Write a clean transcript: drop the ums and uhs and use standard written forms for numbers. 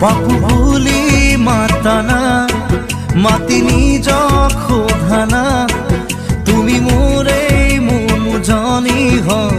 পাপু বুলি মাতানা মাতি নিজ খোধানা তুমি মোৰে মন জনি হয়